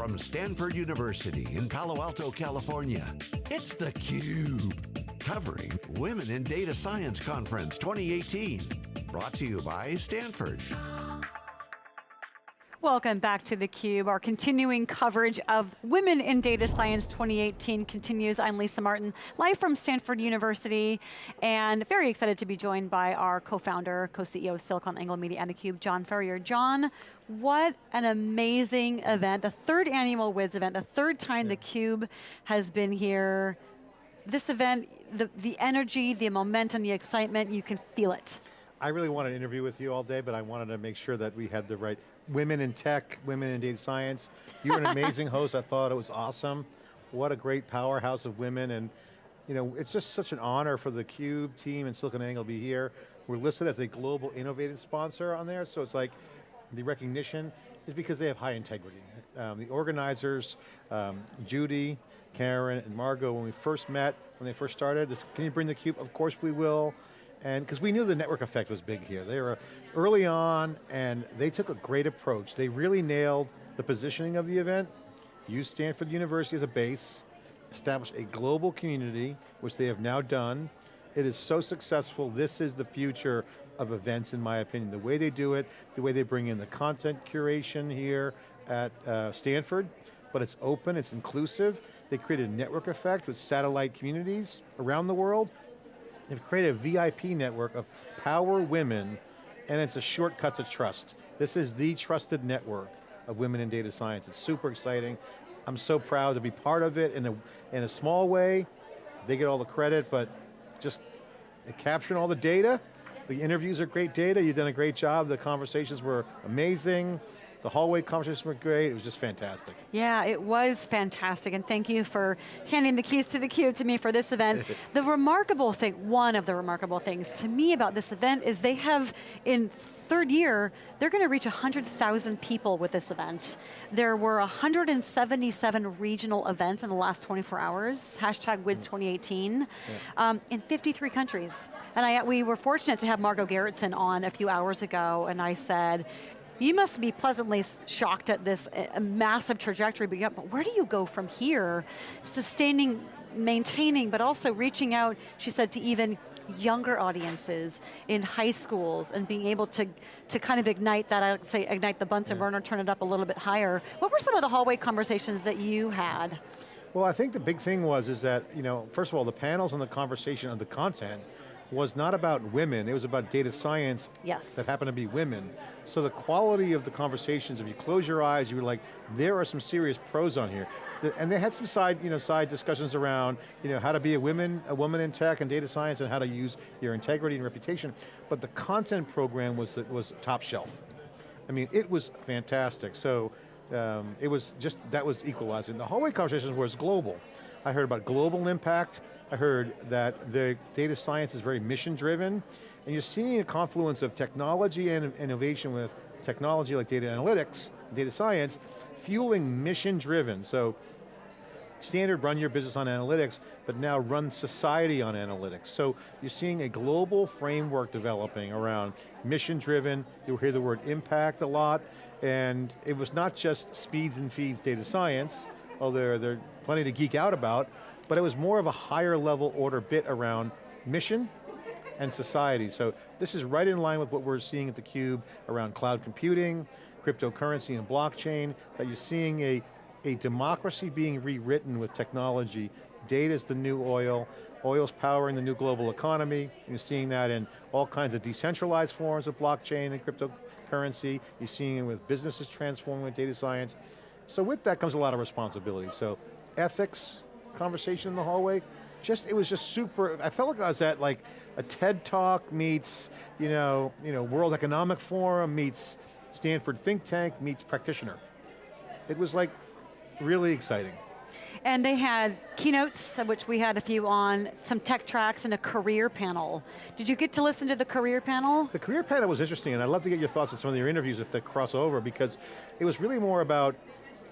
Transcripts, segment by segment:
From Stanford University in Palo Alto, California, it's theCUBE. Covering Women in Data Science Conference 2018. Brought to you by Stanford. Welcome back to theCUBE. Our continuing coverage of Women in Data Science 2018 continues. I'm Lisa Martin, live from Stanford University, and very excited to be joined by our co-founder, co-CEO of SiliconANGLE Media and theCUBE, John Furrier. John, what an amazing event, the third annual WiDS event, the third time theCUBE has been here. This event, the energy, the momentum, the excitement, you can feel it. I really wanted to interview with you all day, but I wanted to make sure that we had the right women in tech, women in data science. You're an amazing host, I thought it was awesome. What a great powerhouse of women, and it's just such an honor for the theCUBE team and SiliconANGLE to be here. We're listed as a global innovative sponsor on there, so it's like the recognition is because they have high integrity. The organizers, Judy, Karen, and Margot, when we first met, when they first started, can you bring theCUBE? Of course we will. And because we knew the network effect was big here. They were early on and they took a great approach. They really nailed the positioning of the event, used Stanford University as a base, established a global community, which they have now done. It is so successful. This is the future of events, in my opinion. The way they do it, the way they bring in the content curation here at Stanford, but it's open, it's inclusive. They created a network effect with satellite communities around the world. They've created a VIP network of power women, and it's a shortcut to trust. This is the trusted network of women in data science. It's super exciting. I'm so proud to be part of it in a small way. They get all the credit, but just capturing all the data. The interviews are great data. You've done a great job. The conversations were amazing. The hallway conversations were great. It was just fantastic. Yeah, it was fantastic, and thank you for handing the keys to theCUBE to me for this event. The remarkable thing, one of the remarkable things to me about this event is they have, in third year, they're going to reach 100,000 people with this event. There were 177 regional events in the last 24 hours, hashtag WiDS 2018, in 53 countries. And we were fortunate to have Margot Gerritsen on a few hours ago, and I said, you must be pleasantly shocked at this massive trajectory, but where do you go from here? Sustaining, maintaining, but also reaching out, she said, to even younger audiences in high schools and being able to kind of ignite that, I would say ignite the Bunsen burner, turn it up a little bit higher. What were some of the hallway conversations that you had? Well, I think the big thing is that, first of all, the panels and the conversation of the content was not about women, it was about data science that happened to be women. So the quality of the conversations, if you close your eyes, you were like, there are some serious pros on here. And they had some side discussions around how to be a woman in tech and data science and how to use your integrity and reputation. But the content program was top shelf. I mean, it was fantastic. So it was just, that was equalizing. The hallway conversations was global. I heard about global impact. I heard that the data science is very mission driven, and you're seeing a confluence of technology and innovation with technology like data analytics, data science, fueling mission driven. So standard run your business on analytics, but now run society on analytics. So you're seeing a global framework developing around mission driven. You'll hear the word impact a lot, and it was not just speeds and feeds data science, although there are plenty to geek out about, but it was more of a higher level order bit around mission and society. So this is right in line with what we're seeing at theCUBE around cloud computing, cryptocurrency and blockchain, that you're seeing a democracy being rewritten with technology. Data's the new oil, oil's powering the new global economy. You're seeing that in all kinds of decentralized forms of blockchain and cryptocurrency. You're seeing it with businesses transforming with data science. So with that comes a lot of responsibility. So ethics, conversation in the hallway, it was just super, I felt like I was at like a TED Talk meets, World Economic Forum meets Stanford think tank meets practitioner. It was like really exciting. And they had keynotes, of which we had a few on, some tech tracks and a career panel. Did you get to listen to the career panel? The career panel was interesting, and I'd love to get your thoughts on some of your interviews if they cross over, because it was really more about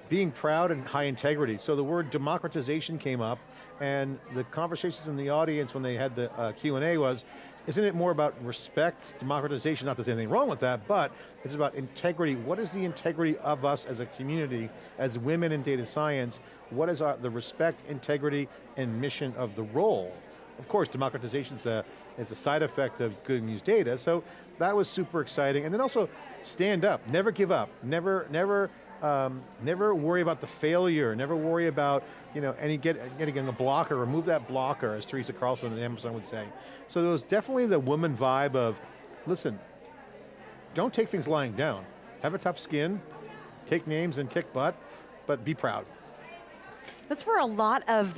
being proud and high integrity. So the word democratization came up, and the conversations in the audience when they had the Q&A was, isn't it more about respect, democratization, not that there's anything wrong with that, but it's about integrity. What is the integrity of us as a community, as women in data science? What is the respect, integrity, and mission of the role? Of course, democratization is a side effect of good news data, so that was super exciting. And then also, stand up, never give up, never worry about the failure, never worry about getting a blocker, remove that blocker, as Teresa Carlson at Amazon would say. So there was definitely the woman vibe of, listen, don't take things lying down. Have a tough skin, take names and kick butt, but be proud. That's where a lot of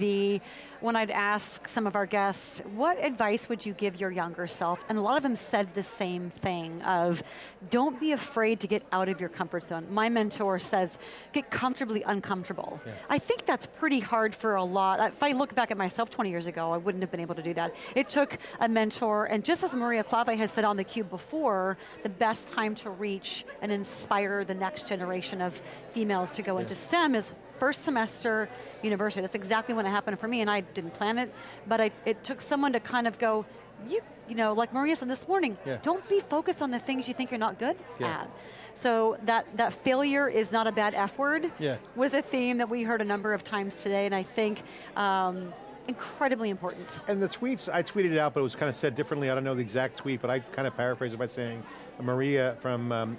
when I'd ask some of our guests, what advice would you give your younger self? And a lot of them said the same thing of, don't be afraid to get out of your comfort zone. My mentor says, get comfortably uncomfortable. Yeah. I think that's pretty hard for a lot. If I look back at myself 20 years ago, I wouldn't have been able to do that. It took a mentor, and just as Maria Clave has said on theCUBE before, the best time to reach and inspire the next generation of females to go into STEM is first semester university. That's exactly when it happened for me, and I didn't plan it, but it took someone to kind of go, like Maria said this morning, don't be focused on the things you think you're not good at. So that failure is not a bad F word was a theme that we heard a number of times today, and I think incredibly important. And the tweets, I tweeted it out, but it was kind of said differently. I don't know the exact tweet, but I kind of paraphrased it by saying, Maria from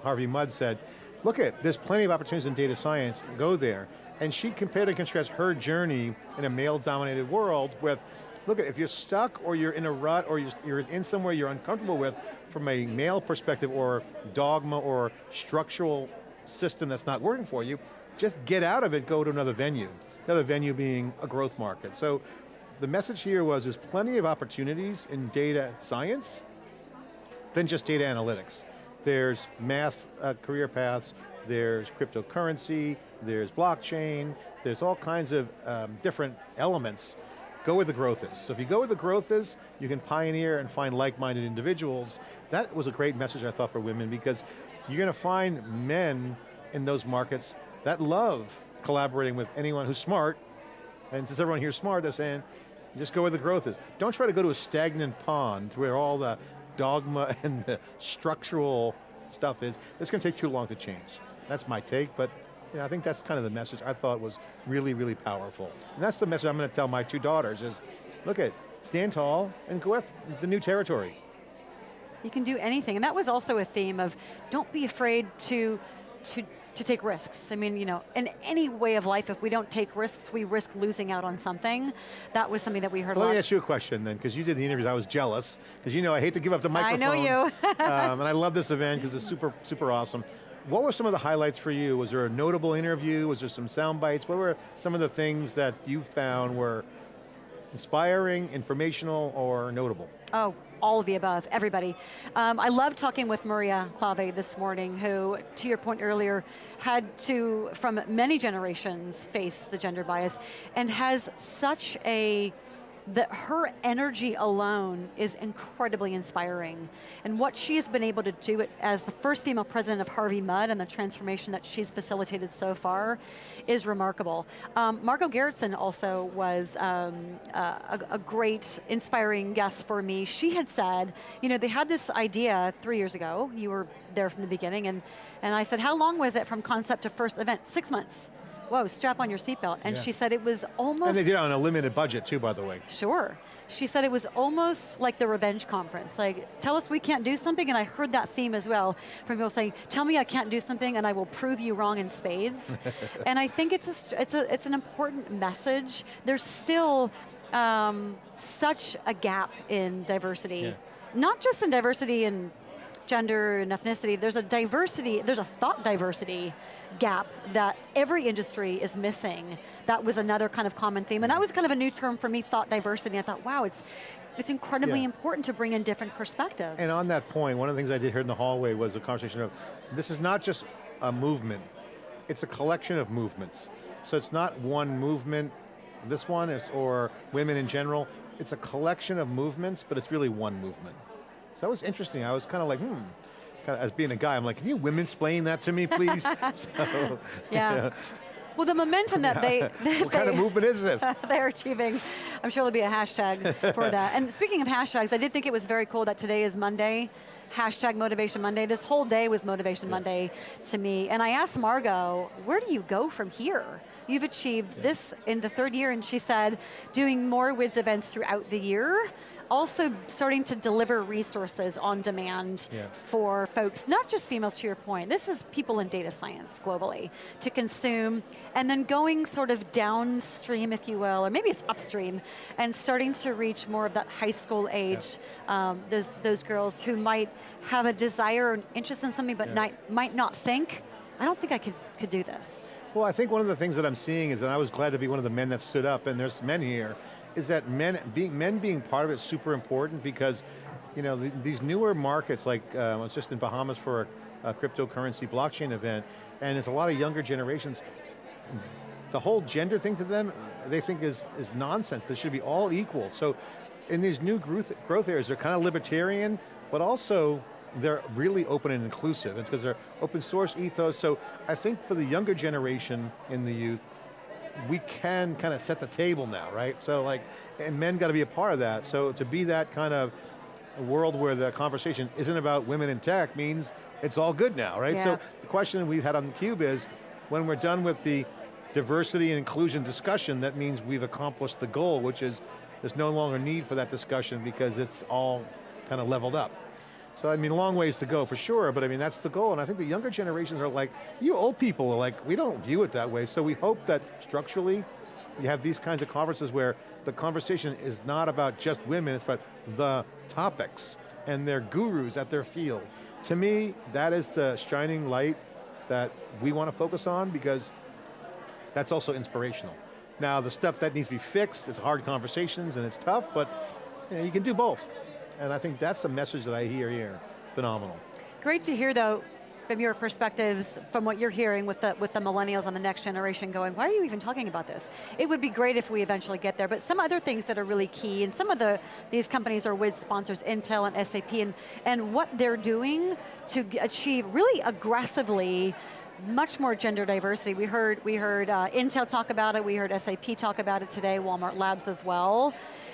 Harvey Mudd said, look there's plenty of opportunities in data science, go there. And she compared and contrasted her journey in a male-dominated world with, look if you're stuck or you're in a rut or you're in somewhere you're uncomfortable with from a male perspective or dogma or structural system that's not working for you, just get out of it, go to another venue. Another venue being a growth market. So the message here was there's plenty of opportunities in data science than just data analytics. There's math career paths, there's cryptocurrency, there's blockchain, there's all kinds of different elements. Go where the growth is. So if you go where the growth is, you can pioneer and find like-minded individuals. That was a great message I thought for women, because you're going to find men in those markets that love collaborating with anyone who's smart, and since everyone here is smart, they're saying, just go where the growth is. Don't try to go to a stagnant pond where all the dogma and the structural stuff is. It's going to take too long to change. That's my take, but I think that's kind of the message I thought was really, really powerful. And that's the message I'm going to tell my two daughters is, stand tall and go after the new territory. You can do anything, and that was also a theme of, don't be afraid to take risks. I mean, in any way of life, if we don't take risks, we risk losing out on something. That was something that we heard a lot. Let me ask you a question then, because you did the interviews, I was jealous, because I hate to give up the microphone. I know you. And I love this event because it's super, super awesome. What were some of the highlights for you? Was there a notable interview? Was there some sound bites? What were some of the things that you found were inspiring, informational, or notable? Oh, all of the above, everybody. I love talking with Maria Clave this morning, who, to your point earlier, had to, from many generations, face the gender bias, and has such that her energy alone is incredibly inspiring. And what she has been able to do as the first female president of Harvey Mudd and the transformation that she's facilitated so far is remarkable. Margot Gerritsen also was a great, inspiring guest for me. She had said, they had this idea 3 years ago. You were there from the beginning, and I said, how long was it from concept to first event? 6 months. Whoa, strap on your seatbelt. And she said it was almost... And they did it on a limited budget too, by the way. Sure. She said it was almost like the revenge conference. Like, tell us we can't do something, and I heard that theme as well from people saying, tell me I can't do something and I will prove you wrong in spades. And I think it's an important message. There's still such a gap in diversity. Not just in diversity in gender and ethnicity, there's a thought diversity gap that every industry is missing. That was another kind of common theme, and that was kind of a new term for me, thought diversity. I thought, wow, it's incredibly important to bring in different perspectives. And on that point, one of the things I did hear in the hallway was a conversation of, this is not just a movement, it's a collection of movements. So it's not one movement, this one, or women in general, it's a collection of movements, but it's really one movement. So that was interesting. I was kind of like, kind of, as being a guy, I'm like, can you women-splain that to me, please? Yeah. Well, the momentum that what kind of movement is this? They're achieving. I'm sure there'll be a hashtag for that. And speaking of hashtags, I did think it was very cool that today is Monday, hashtag Motivation Monday. This whole day was Motivation Monday to me. And I asked Margot, where do you go from here? You've achieved this in the 3rd year, and she said, doing more WiDS events throughout the year, also starting to deliver resources on demand for folks, not just females to your point, this is people in data science globally to consume, and then going sort of downstream, if you will, or maybe it's upstream, and starting to reach more of that high school age, those girls who might have a desire or interest in something but might not think, I don't think I could do this. Well, I think one of the things that I'm seeing is, and I was glad to be one of the men that stood up, and there's men here, is that men being part of it is super important because, you know, these newer markets, like I was just in Bahamas for a cryptocurrency blockchain event, and there's a lot of younger generations. The whole gender thing to them, they think is nonsense. They should be all equal. So in these new growth areas, they're kind of libertarian, but also they're really open and inclusive. It's because they're open source ethos. So I think for the younger generation in the youth, we can kind of set the table now, right? So like, and men got to be a part of that. So to be that kind of world where the conversation isn't about women in tech means it's all good now, right? Yeah. So the question we've had on theCUBE is, when we're done with the diversity and inclusion discussion, that means we've accomplished the goal, which is there's no longer need for that discussion because it's all kind of leveled up. So I mean, long ways to go for sure, but I mean, that's the goal. And I think the younger generations are like, you old people are like, we don't view it that way. So we hope that structurally, you have these kinds of conferences where the conversation is not about just women, it's about the topics and their gurus at their field. To me, that is the shining light that we want to focus on because that's also inspirational. Now, the stuff that needs to be fixed is hard conversations and it's tough, but you know, you can do both. And I think that's the message that I hear here. Phenomenal. Great to hear though, from your perspectives, from what you're hearing with the millennials on the next generation going, why are you even talking about this? It would be great if we eventually get there, but some other things that are really key, and some of these companies are WiDS sponsors, Intel and SAP, and what they're doing to achieve really aggressively much more gender diversity. We heard Intel talk about it, we heard SAP talk about it today, Walmart Labs as well.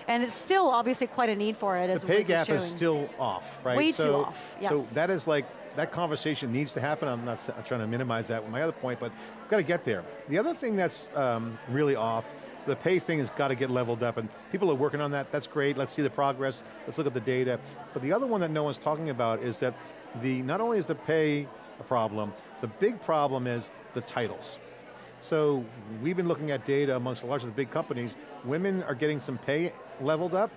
And it's still obviously quite a need for it. The pay gap is still off, right? Way too off, yes. So that is like, that conversation needs to happen. I'm not trying to minimize that with my other point, but we've got to get there. The other thing that's really off, the pay thing has got to get leveled up, and people are working on that. That's great, let's see the progress, let's look at the data. But the other one that no one's talking about is that not only is the pay a problem, the big problem is the titles. So we've been looking at data amongst a lot of the big companies. Women are getting some pay leveled up,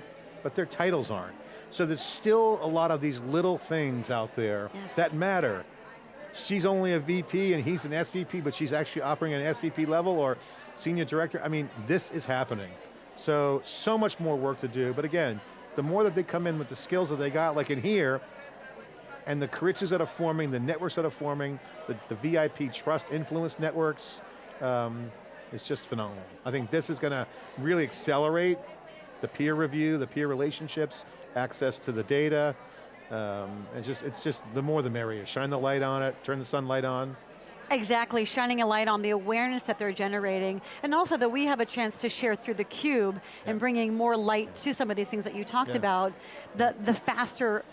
but their titles aren't. So there's still a lot of these little things out there that matter. She's only a VP and he's an SVP, but she's actually operating at an SVP level or senior director. I mean, this is happening. So much more work to do. But again, the more that they come in with the skills that they got, like in here, and the curriculums that are forming, the networks that are forming, the VIP trust influence networks, it's just phenomenal. I think this is going to really accelerate the peer review, the peer relationships, access to the data. It's just the more the merrier. Shine the light on it, turn the sunlight on. Exactly, shining a light on the awareness that they're generating, and also that we have a chance to share through theCUBE and bringing more light to some of these things that you talked about, the faster,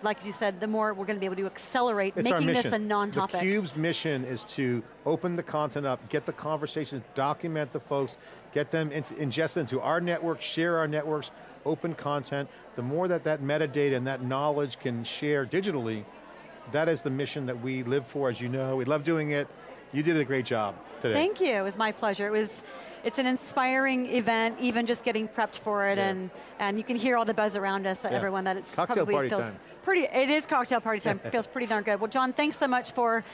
like you said, the more we're going to be able to accelerate making this a non-topic. theCUBE's mission is to open the content up, get the conversations, document the folks, get them ingest into our network, share our networks, open content. The more that metadata and that knowledge can share digitally, that is the mission that we live for, as you know. We love doing it. You did a great job today. Thank you, it was my pleasure. It's an inspiring event, even just getting prepped for it, and you can hear all the buzz around us, everyone, that it's cocktail probably party feels time. It is cocktail party time, feels pretty darn good. Well, John, thanks so much for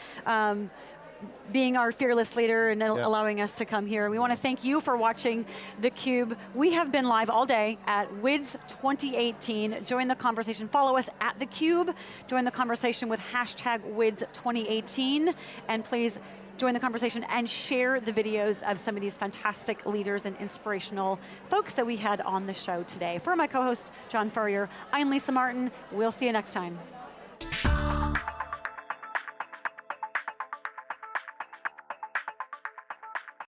being our fearless leader and allowing us to come here. We want to thank you for watching theCUBE. We have been live all day at WiDS 2018. Join the conversation, follow us at theCUBE, join the conversation with hashtag WiDS 2018, and please join the conversation and share the videos of some of these fantastic leaders and inspirational folks that we had on the show today. For my co-host, John Furrier, I'm Lisa Martin. We'll see you next time.